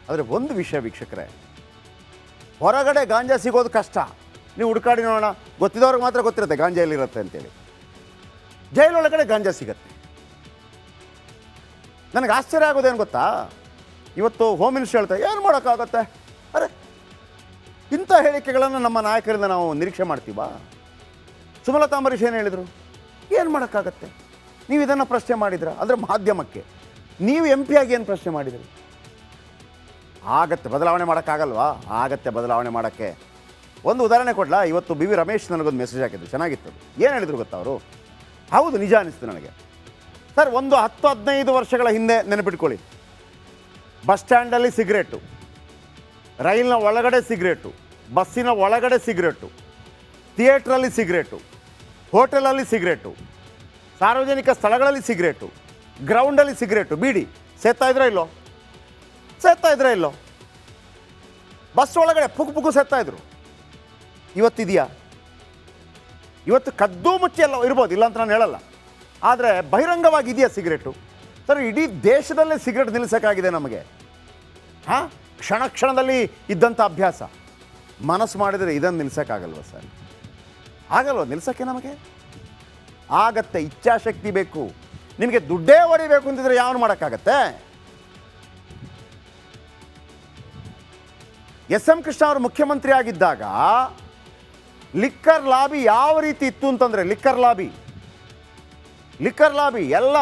ಆದರೆ ಒಂದು ವಿಷಯ ವೀಕ್ಷಕರೇ, ಹೊರಗಡೆ ಗಾಂಜಾ ಸಿಗೋದು ಕಷ್ಟ. ನೀವು ಹುಡುಕಾಡಿ ನೋಡೋಣ, ಗೊತ್ತಿದ್ದವ್ರಿಗೆ ಮಾತ್ರ ಗೊತ್ತಿರುತ್ತೆ ಗಾಂಜಾ ಎಲ್ಲಿರುತ್ತೆ ಅಂತೇಳಿ. ಜೈಲೊಳಗಡೆ ಗಾಂಜಾ ಸಿಗತ್ತೆ. ನನಗೆ ಆಶ್ಚರ್ಯ ಆಗೋದೇನು ಗೊತ್ತಾ, ಇವತ್ತು ಹೋಮ್ ಮಿನಿಸ್ಟರ್ ಹೇಳ್ತಾರೆ ಏನು ಮಾಡೋಕ್ಕಾಗತ್ತೆ. ಅರೆ, ಇಂಥ ಹೇಳಿಕೆಗಳನ್ನು ನಮ್ಮ ನಾಯಕರಿಂದ ನಾವು ನಿರೀಕ್ಷೆ ಮಾಡ್ತೀವಾ? ಸುಮಲತಾ ಅಂಬರೀಷ್ ಏನು ಹೇಳಿದರು? ಏನು ಮಾಡೋಕ್ಕಾಗತ್ತೆ. ನೀವು ಇದನ್ನು ಪ್ರಶ್ನೆ ಮಾಡಿದ್ರ ಅಂದರೆ ಮಾಧ್ಯಮಕ್ಕೆ. ನೀವು MP ಆಗಿ ಏನು ಪ್ರಶ್ನೆ ಮಾಡಿದ್ರಿ? ಆಗತ್ತೆ, ಬದಲಾವಣೆ ಮಾಡೋಕ್ಕಾಗಲ್ವಾ? ಆಗತ್ತೆ ಬದಲಾವಣೆ ಮಾಡೋಕ್ಕೆ. ಒಂದು ಉದಾಹರಣೆ ಕೊಡಲಾ? ಇವತ್ತು BV ರಮೇಶ್ ನನಗೊಂದು ಮೆಸೇಜ್ ಹಾಕಿದ್ರು, ಚೆನ್ನಾಗಿತ್ತು. ಏನು ಹೇಳಿದ್ರು ಗೊತ್ತಾ ಅವರು? ಹೌದು, ನಿಜ ಅನ್ನಿಸ್ತು ನನಗೆ. ಸರ್, ಒಂದು 10-15 ವರ್ಷಗಳ ಹಿಂದೆ ನೆನಪಿಟ್ಕೊಳ್ಳಿ, ಬಸ್ ಸ್ಟ್ಯಾಂಡಲ್ಲಿ ಸಿಗರೇಟು, ರೈಲಿನ ಒಳಗಡೆ ಸಿಗರೇಟು, ಬಸ್ಸಿನ ಒಳಗಡೆ ಸಿಗರೇಟು, ಥಿಯೇಟ್ರಲ್ಲಿ ಸಿಗರೇಟು, ಹೋಟೆಲಲ್ಲಿ ಸಿಗರೇಟು, ಸಾರ್ವಜನಿಕ ಸ್ಥಳಗಳಲ್ಲಿ ಸಿಗರೇಟು, ಗ್ರೌಂಡಲ್ಲಿ ಸಿಗರೇಟು, ಬೀಡಿ ಸೇರ್ತಾ ಇದ್ರೋ ಇಲ್ಲೋ? ಸೇರ್ತಾ ಇದ್ರೋ ಇಲ್ಲೋ? ಬಸ್ ಒಳಗಡೆ ಪುಕ್ಕು ಸೇರ್ತಾ ಇದ್ರು. ಇವತ್ತಿದೆಯಾ? ಇವತ್ತು ಕದ್ದು ಮುಚ್ಚಿ ಎಲ್ಲ ಇರ್ಬೋದು, ಇಲ್ಲ ಅಂತ ನಾನು ಹೇಳಲ್ಲ. ಆದರೆ ಬಹಿರಂಗವಾಗಿ ಇದೆಯಾ ಸಿಗರೇಟು? ಸರ್, ಇಡೀ ದೇಶದಲ್ಲೇ ಸಿಗರೇಟ್ ನಿಲ್ಲಿಸೋಕ್ಕಾಗಿದೆ ನಮಗೆ. ಹಾಂ, ಕ್ಷಣ ಕ್ಷಣದಲ್ಲಿ ಇದ್ದಂಥ ಅಭ್ಯಾಸ. ಮನಸ್ಸು ಮಾಡಿದರೆ ಇದನ್ನು ನಿಲ್ಲಿಸೋಕ್ಕಾಗಲ್ವ ಸರ್? ಆಗಲ್ವ ನಿಲ್ಲಿಸೋಕ್ಕೆ ನಮಗೆ? ಆಗತ್ತೆ, ಇಚ್ಛಾಶಕ್ತಿ ಬೇಕು. ನಿಮಗೆ ದುಡ್ಡೇ ಹೊಡಿಬೇಕು ಅಂತಿದ್ರೆ ಯಾವನು ಮಾಡೋಕ್ಕಾಗತ್ತೆ? SM ಕೃಷ್ಣ ಅವರು ಮುಖ್ಯಮಂತ್ರಿ ಆಗಿದ್ದಾಗ ಲಿಕ್ಕರ್ ಲಾಬಿ ಯಾವ ರೀತಿ ಇತ್ತು ಅಂತಂದರೆ, ಲಿಕ್ಕರ್ ಲಾಬಿ ಎಲ್ಲ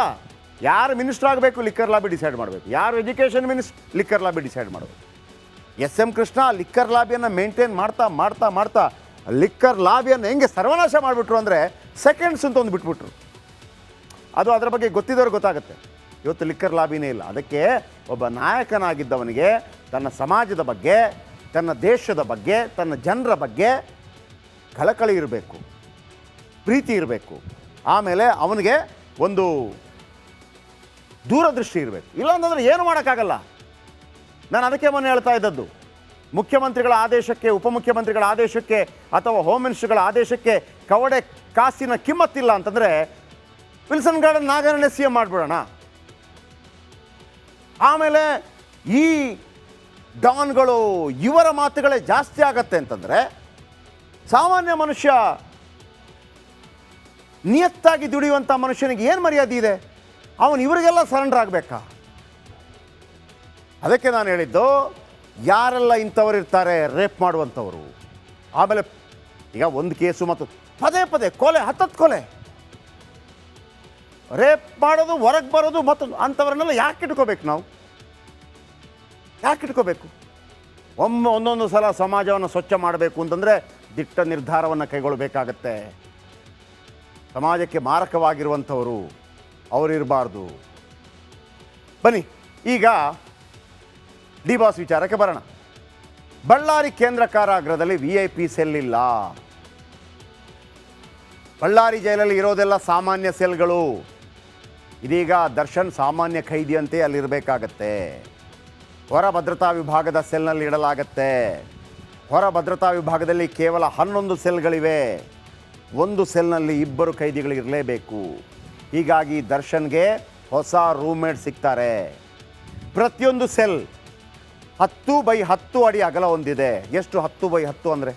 ಯಾರು ಮಿನಿಸ್ಟರ್ ಆಗಬೇಕು ಲಿಕ್ಕರ್ ಲಾಬಿ ಡಿಸೈಡ್ ಮಾಡಬೇಕು, ಯಾರು education minister liquor lobby decide ಮಾಡಬೇಕು. SM ಕೃಷ್ಣ ಲಿಕ್ಕರ್ ಲಾಬಿಯನ್ನು ಮೇಂಟೈನ್ ಮಾಡ್ತಾ ಲಿಕ್ಕರ್ ಲಾಬಿಯನ್ನು ಹೆಂಗೆ ಸರ್ವನಾಶ ಮಾಡಿಬಿಟ್ರು ಅಂದರೆ ಸೆಕೆಂಡ್ಸ್ ಅಂತ ಒಂದು ಬಿಟ್ಬಿಟ್ರು. ಅದು ಅದರ ಬಗ್ಗೆ ಗೊತ್ತಿದ್ದವ್ರು ಗೊತ್ತಾಗುತ್ತೆ. ಇವತ್ತು ಲಿಕ್ಕರ್ ಲಾಬಿನೇ ಇಲ್ಲ. ಅದಕ್ಕೆ ಒಬ್ಬ ನಾಯಕನಾಗಿದ್ದವನಿಗೆ ತನ್ನ ಸಮಾಜದ ಬಗ್ಗೆ, ತನ್ನ ದೇಶದ ಬಗ್ಗೆ, ತನ್ನ ಜನರ ಬಗ್ಗೆ ಕಳಕಳಿ ಇರಬೇಕು, ಪ್ರೀತಿ ಇರಬೇಕು. ಆಮೇಲೆ ಅವನಿಗೆ ಒಂದು ದೂರದೃಷ್ಟಿ ಇರಬೇಕು. ಇಲ್ಲಾಂತಂದರೆ ಏನು ಮಾಡೋಕ್ಕಾಗಲ್ಲ. ನಾನು ಅದಕ್ಕೆ ಮೊನ್ನೆ ಹೇಳ್ತಾ ಇದ್ದದ್ದು, ಮುಖ್ಯಮಂತ್ರಿಗಳ ಆದೇಶಕ್ಕೆ, ಉಪಮುಖ್ಯಮಂತ್ರಿಗಳ ಆದೇಶಕ್ಕೆ ಅಥವಾ ಹೋಮ್ ಮಿನಿಸ್ಟರ್ಗಳ ಆದೇಶಕ್ಕೆ ಕವಡೆ ಕಾಸಿನ ಕಿಮ್ಮತ್ತಿಲ್ಲ ಅಂತಂದರೆ ವಿಲ್ಸನ್ ಗಾರ್ಡನ್ ನಾಗರಣ್ಯ CM ಮಾಡಿಬಿಡೋಣ. ಆಮೇಲೆ ಈ ಡಾನ್ಗಳು ಇವರ ಮಾತುಗಳೇ ಜಾಸ್ತಿ ಆಗತ್ತೆ ಅಂತಂದರೆ ಸಾಮಾನ್ಯ ಮನುಷ್ಯ, ನಿಯತ್ತಾಗಿ ದುಡಿಯುವಂಥ ಮನುಷ್ಯನಿಗೆ ಏನು ಮರ್ಯಾದೆ ಇದೆ? ಅವನು ಇವರಿಗೆಲ್ಲ ಸರೆಂಡರ್ ಆಗಬೇಕಾ? ಅದಕ್ಕೆ ನಾನು ಹೇಳಿದ್ದು, ಯಾರೆಲ್ಲ ಇಂಥವ್ರು ಇರ್ತಾರೆ ರೇಪ್ ಮಾಡುವಂಥವರು, ಆಮೇಲೆ ಈಗ ಒಂದು ಕೇಸು ಮತ್ತು ಪದೇ ಕೊಲೆ, 10 ಕೊಲೆ, ರೇಪ್ ಮಾಡೋದು, ಹೊರಗೆ ಬರೋದು, ಮತ್ತು ಅಂಥವ್ರನ್ನೆಲ್ಲ ಯಾಕೆ ಇಟ್ಕೋಬೇಕು? ನಾವು ಯಾಕೆ ಇಟ್ಕೋಬೇಕು? ಒಂದೊಂದು ಸಲ ಸಮಾಜವನ್ನು ಸ್ವಚ್ಛ ಮಾಡಬೇಕು ಅಂತಂದರೆ ದಿಟ್ಟ ನಿರ್ಧಾರವನ್ನು ಕೈಗೊಳ್ಳಬೇಕಾಗತ್ತೆ. ಸಮಾಜಕ್ಕೆ ಮಾರಕವಾಗಿರುವಂಥವರು ಅವರಿರಬಾರ್ದು. ಬನ್ನಿ ಈಗ ಡಿ ಬಾಸ್ ವಿಚಾರಕ್ಕೆ ಬರೋಣ. ಬಳ್ಳಾರಿ ಕೇಂದ್ರ ಕಾರಾಗೃಹದಲ್ಲಿ VIP ಸೆಲ್ ಇಲ್ಲ. ಬಳ್ಳಾರಿ ಜೈಲಲ್ಲಿ ಇರೋದೆಲ್ಲ ಸಾಮಾನ್ಯ ಸೆಲ್ಗಳು. ಇದೀಗ ದರ್ಶನ್ ಸಾಮಾನ್ಯ ಖೈದಿಯಂತೆ ಅಲ್ಲಿರಬೇಕಾಗತ್ತೆ. ಹೊರ ಭದ್ರತಾ ವಿಭಾಗದ ಸೆಲ್ನಲ್ಲಿ ಇಡಲಾಗತ್ತೆ. ಹೊರ ಭದ್ರತಾ ವಿಭಾಗದಲ್ಲಿ ಕೇವಲ 11 ಸೆಲ್ಗಳಿವೆ. ಒಂದು ಸೆಲ್ನಲ್ಲಿ 2 ಖೈದಿಗಳು ಇರಲೇಬೇಕು. ಹೀಗಾಗಿ ದರ್ಶನ್ಗೆ ಹೊಸ ರೂಮ್ಮೇಟ್ ಸಿಗ್ತಾರೆ. ಪ್ರತಿಯೊಂದು ಸೆಲ್ 10x10 ಅಡಿ ಅಗಲ ಹೊಂದಿದೆ. ಎಷ್ಟು 10x10 ಅಂದರೆ?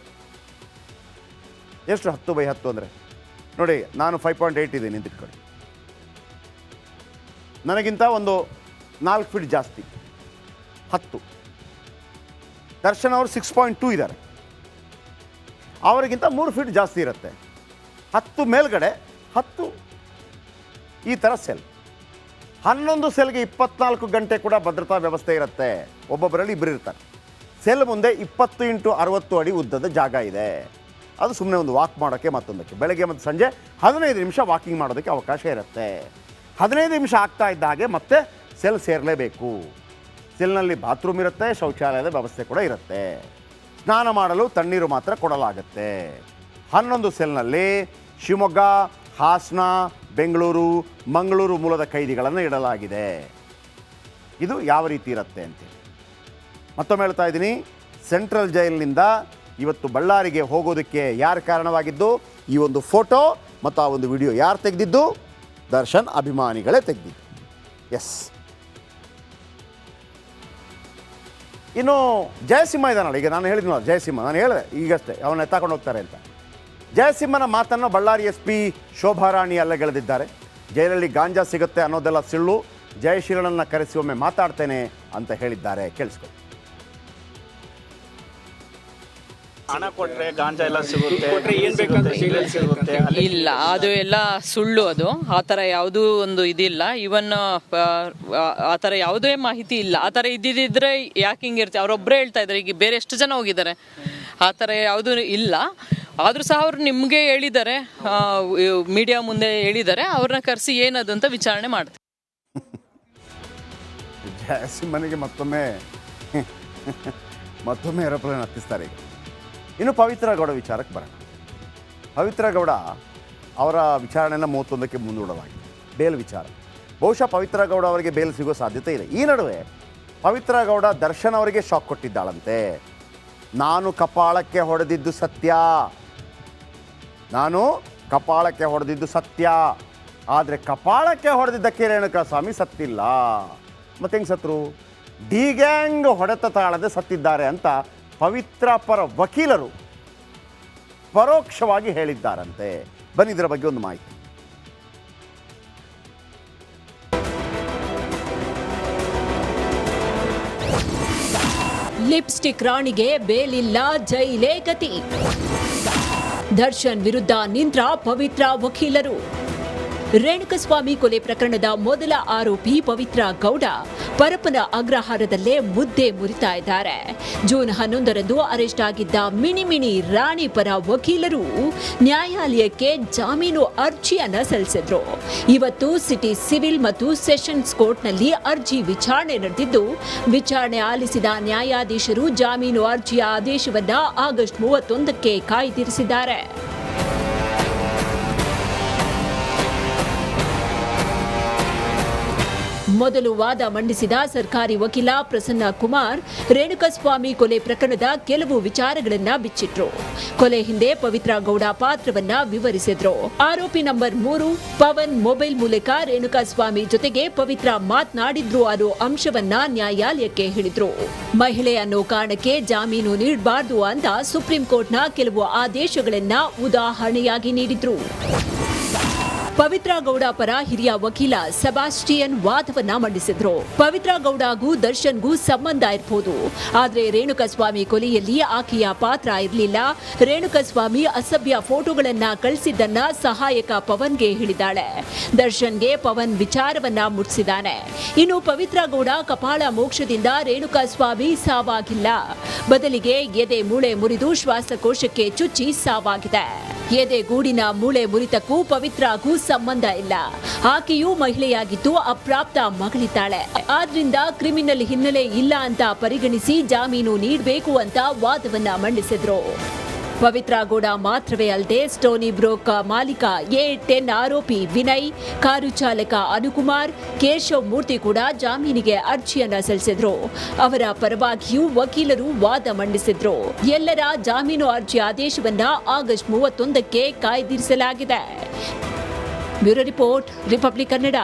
ಎಷ್ಟು 10x10 ಅಂದರೆ? ನೋಡಿ, ನಾನು 5.8 ಇದ್ದೀನಿ, ನಿಂತಿಟ್ಕೊಳ್ಳಿ. ನನಗಿಂತ ಒಂದು 4 ಫೀಟ್ ಜಾಸ್ತಿ, 10. ದರ್ಶನ್ ಅವರು 6.2 ಇದ್ದಾರೆ, ಅವರಿಗಿಂತ 3 ಫೀಟ್ ಜಾಸ್ತಿ ಇರುತ್ತೆ. 10 ಮೇಲ್ಗಡೆ 10 ಈ ಥರ ಸೆಲ್. 11 ಸೆಲ್ಗೆ 24 ಗಂಟೆ ಕೂಡ ಭದ್ರತಾ ವ್ಯವಸ್ಥೆ ಇರುತ್ತೆ. ಒಬ್ಬೊಬ್ಬರಲ್ಲಿ 2 ಇರ್ತಾರೆ. ಸೆಲ್ ಮುಂದೆ 20x60 ಅಡಿ ಉದ್ದದ ಜಾಗ ಇದೆ. ಅದು ಸುಮ್ಮನೆ ಒಂದು ವಾಕ್ ಮಾಡೋಕ್ಕೆ, ಮತ್ತೊಂದಕ್ಕೆ ಬೆಳಗ್ಗೆ ಮತ್ತು ಸಂಜೆ 15 ನಿಮಿಷ ವಾಕಿಂಗ್ ಮಾಡೋದಕ್ಕೆ ಅವಕಾಶ ಇರುತ್ತೆ. 15 ನಿಮಿಷ ಆಗ್ತಾ ಇದ್ದ ಹಾಗೆ ಮತ್ತೆ ಸೆಲ್ ಸೇರಲೇಬೇಕು. ಸೆಲ್ನಲ್ಲಿ ಬಾತ್ರೂಮ್ ಇರುತ್ತೆ, ಶೌಚಾಲಯದ ವ್ಯವಸ್ಥೆ ಕೂಡ ಇರುತ್ತೆ. ಸ್ನಾನ ಮಾಡಲು ತಣ್ಣೀರು ಮಾತ್ರ ಕೊಡಲಾಗುತ್ತೆ. 11 ಸೆಲ್ನಲ್ಲಿ ಶಿವಮೊಗ್ಗ, ಹಾಸನ, ಬೆಂಗಳೂರು, ಮಂಗಳೂರು ಮೂಲದ ಖೈದಿಗಳನ್ನು ಇಡಲಾಗಿದೆ. ಇದು ಯಾವ ರೀತಿ ಇರುತ್ತೆ ಅಂತೇಳಿ ಮತ್ತೊಮ್ಮೆ ಹೇಳ್ತಾ ಇದ್ದೀನಿ. ಸೆಂಟ್ರಲ್ ಜೈಲಿನಿಂದ ಇವತ್ತು ಬಳ್ಳಾರಿಗೆ ಹೋಗೋದಕ್ಕೆ ಯಾರು ಕಾರಣವಾಗಿದ್ದು? ಈ ಒಂದು ಫೋಟೋ ಮತ್ತು ಆ ಒಂದು ವಿಡಿಯೋ ಯಾರು ತೆಗೆದಿದ್ದು? ದರ್ಶನ್ ಅಭಿಮಾನಿಗಳೇ ತೆಗೆದಿದ್ದು. ಎಸ್, ಇನ್ನು ಜಯಸಿಂಹ ಇದ್ದಾನಲ್ಲ, ಈಗ ನಾನು ಹೇಳಿದ್ನಲ್ಲ ಜಯಸಿಂಹ, ನಾನು ಹೇಳಿದೆ ಈಗಷ್ಟೇ ಅವನ್ನ ಎತ್ತಾಕೊಂಡು ಹೋಗ್ತಾರೆ ಅಂತ. ಜಯಸಿಂಹನ ಮಾತನ್ನು ಬಳ್ಳಾರಿ SP ಶೋಭಾರಾಣಿ ಅಲ್ಲಗೆಳೆದಿದ್ದಾರೆ. ಜೈಲಲ್ಲಿ ಗಾಂಜಾ ಸಿಗುತ್ತೆ ಅನ್ನೋದೆಲ್ಲ ಸುಳ್ಳು, ಜಯಶೀಲನನ್ನು ಕರೆಸಿ ಒಮ್ಮೆ ಮಾತಾಡ್ತೇನೆ ಅಂತ ಹೇಳಿದ್ದಾರೆ. ಕೇಳಿಸ್ಕೊ. ಹಣ ಕೊಟ್ರೆ ಗಾಂಜಾ ಎಲ್ಲ ಸಿಗುತ್ತೆ, ಇಲ್ಲ ಅದು ಎಲ್ಲ ಸುಳ್ಳು. ಅದು ಆ ಥರ ಯಾವುದೂ ಒಂದು ಇದಿಲ್ಲ. ಇವನ್ ಆ ಥರ ಯಾವುದೇ ಮಾಹಿತಿ ಇಲ್ಲ. ಆ ಥರ ಇದ್ದಿದ್ರೆ ಯಾಕೆ ಹಿಂಗಿರ್ತೀವಿ? ಅವರೊಬ್ಬರೇ ಹೇಳ್ತಾ ಇದ್ದಾರೆ, ಈಗ ಬೇರೆ ಎಷ್ಟು ಜನ ಹೋಗಿದ್ದಾರೆ. ಆ ಥರ ಯಾವುದೂ ಇಲ್ಲ. ಆದರೂ ಸಹ ಅವರು ನಿಮಗೆ ಹೇಳಿದ್ದಾರೆ, ಮೀಡಿಯಾ ಮುಂದೆ ಹೇಳಿದ್ದಾರೆ. ಅವ್ರನ್ನ ಕರೆಸಿ ಏನದು ಅಂತ ವಿಚಾರಣೆ ಮಾಡ್ತೀವಿ. ಜಯಸಿಂಹನಿಗೆ ಮತ್ತೊಮ್ಮೆ ಏರೋಪ್ಲೇನ್ ಹತ್ತಿಸ್ತಾರೆ. ಈಗ ಇನ್ನು ಪವಿತ್ರ ಗೌಡ ವಿಚಾರಕ್ಕೆ ಬರೋಣ. ಪವಿತ್ರ ಗೌಡ ಅವರ ವಿಚಾರಣೆಯನ್ನು 31ಕ್ಕೆ ಮುಂದೂಡಲಾಗಿದೆ. ಬೇಲ್ ವಿಚಾರ. ಬಹುಶಃ ಪವಿತ್ರ ಗೌಡ ಅವರಿಗೆ ಬೇಲ್ ಸಿಗೋ ಸಾಧ್ಯತೆ ಇದೆ. ಈ ನಡುವೆ ಪವಿತ್ರ ಗೌಡ ದರ್ಶನ್ ಅವರಿಗೆ ಶಾಕ್ ಕೊಟ್ಟಿದ್ದಾಳಂತೆ. ನಾನು ಕಪಾಳಕ್ಕೆ ಹೊಡೆದಿದ್ದು ಸತ್ಯ, ಆದರೆ ಕಪಾಳಕ್ಕೆ ಹೊಡೆದಿದ್ದಕ್ಕೆ ರೇಣುಕಾಸ್ವಾಮಿ ಸತ್ತಿಲ್ಲ. ಮತ್ತೆ ಹೆಂಗೆ ಸತ್ರು? ಡಿ ಗ್ಯಾಂಗ್ ಹೊಡೆತ ತಾಳದೆ ಸತ್ತಿದ್ದಾರೆ ಅಂತ ಪವಿತ್ರ ಪರ ವಕೀಲರು ಪರೋಕ್ಷವಾಗಿ ಹೇಳಿದ್ದಾರಂತೆ. ಬನ್ನಿ ಇದರ ಬಗ್ಗೆ ಒಂದು ಮಾಹಿತಿ. ಲಿಪ್ಸ್ಟಿಕ್ ರಾಣಿಗೆ ಬೇಲಿಲ್ಲ, ಜೈಲೇ ಗತಿ. ದರ್ಶನ್ ವಿರುದ್ಧ ನಿಂತ್ರ ಪವಿತ್ರ ವಕೀಲರು. ರೇಣುಕಸ್ವಾಮಿ ಕೊಲೆ ಪ್ರಕರಣದ ಮೊದಲ ಆರೋಪಿ ಪವಿತ್ರ ಗೌಡ ಪರಪ್ಪನ ಅಗ್ರಹಾರದಲ್ಲೇ ಮುದ್ದೆ ಮುರಿತಾ ಇದ್ದಾರೆ. ಜೂನ್ 11ರಂದು ಅರೆಸ್ಟ್ ಆಗಿದ್ದ ಮಿಣಿ ರಾಣಿ ಪರ ವಕೀಲರು ನ್ಯಾಯಾಲಯಕ್ಕೆ ಜಾಮೀನು ಅರ್ಜಿಯನ್ನ ಸಲ್ಲಿಸಿದ್ರು. ಇವತ್ತು ಸಿಟಿ ಸಿವಿಲ್ ಮತ್ತು ಸೆಷನ್ಸ್ ಕೋರ್ಟ್ನಲ್ಲಿ ಅರ್ಜಿ ವಿಚಾರಣೆ ನಡೆದಿದ್ದು, ವಿಚಾರಣೆ ಆಲಿಸಿದ ನ್ಯಾಯಾಧೀಶರು ಜಾಮೀನು ಅರ್ಜಿಯ ಆದೇಶವನ್ನ ಆಗಸ್ಟ್ 31ಕ್ಕೆ ಕಾಯ್ದಿರಿಸಿದ್ದಾರೆ. ಮೊದಲು ವಾದ ಮಂಡಿಸಿದ ಸರ್ಕಾರಿ ವಕೀಲ ಪ್ರಸನ್ನ ಕುಮಾರ್ ರೇಣುಕಸ್ವಾಮಿ ಕೊಲೆ ಪ್ರಕರಣದ ಕೆಲವು ವಿಚಾರಗಳನ್ನ ಬಿಚ್ಚಿಟ್ರು. ಕೊಲೆ ಹಿಂದೆ ಪವಿತ್ರ ಗೌಡ ಪಾತ್ರವನ್ನ ವಿವರಿಸಿದ್ರು. ಆರೋಪಿ ನಂಬರ್ 3 ಪವನ್ ಮೊಬೈಲ್ ಮೂಲಕ ರೇಣುಕಸ್ವಾಮಿ ಜೊತೆಗೆ ಪವಿತ್ರ ಮಾತನಾಡಿದ್ರು ಅನ್ನೋ ಅಂಶವನ್ನ ನ್ಯಾಯಾಲಯಕ್ಕೆ ಹೇಳಿದ್ರು. ಮಹಿಳೆ ಅನ್ನೋ ಕಾರಣಕ್ಕೆ ಜಾಮೀನು ನೀಡಬಾರದು ಅಂತ ಸುಪ್ರೀಂ ಕೋರ್ಟ್ನ ಕೆಲವು ಆದೇಶಗಳನ್ನ ಉದಾಹರಣೆಯಾಗಿ ನೀಡಿದ್ರು. ಪವಿತ್ರ ಗೌಡ ಪರ ಹಿರಿಯ ವಕೀಲ ಸೆಬಾಸ್ಟಿಯನ್ ವಾದವನ್ನ ಮಂಡಿಸಿದ್ರು. ಪವಿತ್ರ ಗೌಡಗೂ ದರ್ಶನ್ಗೂ ಸಂಬಂಧ ಇರಬಹುದು, ಆದ್ರೆ ರೇಣುಕಸ್ವಾಮಿ ಕೊಲೆಯಲ್ಲಿ ಆಕೆಯ ಪಾತ್ರ ಇರಲಿಲ್ಲ. ರೇಣುಕಸ್ವಾಮಿ ಅಸಭ್ಯ ಫೋಟೋಗಳನ್ನ ಕಳಿಸಿದ್ದನ್ನ ಸಹಾಯಕ ಪವನ್ಗೆ ಹೇಳಿದ್ದಾಳೆ. ದರ್ಶನ್ಗೆ ಪವನ್ ವಿಚಾರವನ್ನ ಮುಟ್ಟಿಸಿದ್ದಾನೆ. ಇನ್ನು ಪವಿತ್ರ ಗೌಡ ಕಪಾಳ ಮೋಕ್ಷದಿಂದ ರೇಣುಕಸ್ವಾಮಿ ಸಾವಾಗಿಲ್ಲ, ಬದಲಿಗೆ ಎದೆ ಮೂಳೆ ಮುರಿದು ಶ್ವಾಸಕೋಶಕ್ಕೆ ಚುಚ್ಚಿ ಸಾವಾಗಿದೆ. ಎದೆ ಗೂಡಿನ ಮೂಳೆ ಮುರಿತಕ್ಕೂ ಪವಿತ್ರಗೂ ಸಂಬಂಧ ಇಲ್ಲ. ಆಕೆಯೂ ಮಹಿಳೆಯಾಗಿದ್ದು ಅಪ್ರಾಪ್ತ ಮಗಳಿದ್ದಾಳೆ. ಆದ್ರಿಂದ ಕ್ರಿಮಿನಲ್ ಹಿನ್ನೆಲೆ ಇಲ್ಲ ಅಂತ ಪರಿಗಣಿಸಿ ಜಾಮೀನು ನೀಡಬೇಕು ಅಂತ ವಾದವನ್ನ ಮಂಡಿಸಿದ್ರು. ಪವಿತ್ರ ಗೌಡ ಮಾತ್ರವೇ ಅಲ್ಲದೆ ಸ್ಟೋನಿ ಬ್ರೋಕ್ ಮಾಲೀಕ A10 ಆರೋಪಿ ವಿನಯ್, ಕಾರು ಚಾಲಕ ಅನುಕುಮಾರ್, ಕೇಶವ್ ಮೂರ್ತಿ ಕೂಡ ಜಾಮೀನಿಗೆ ಅರ್ಜಿಯನ್ನ ಸಲ್ಲಿಸಿದ್ರು. ಅವರ ಪರವಾಗಿಯೂ ವಕೀಲರು ವಾದ ಮಂಡಿಸಿದ್ರು. ಎಲ್ಲರ ಜಾಮೀನು ಅರ್ಜಿ ಆದೇಶವನ್ನ ಆಗಸ್ಟ್ 31ಕ್ಕೆ ಕಾಯ್ದಿರಿಸಲಾಗಿದೆ. Bureau report, Republic Kannada.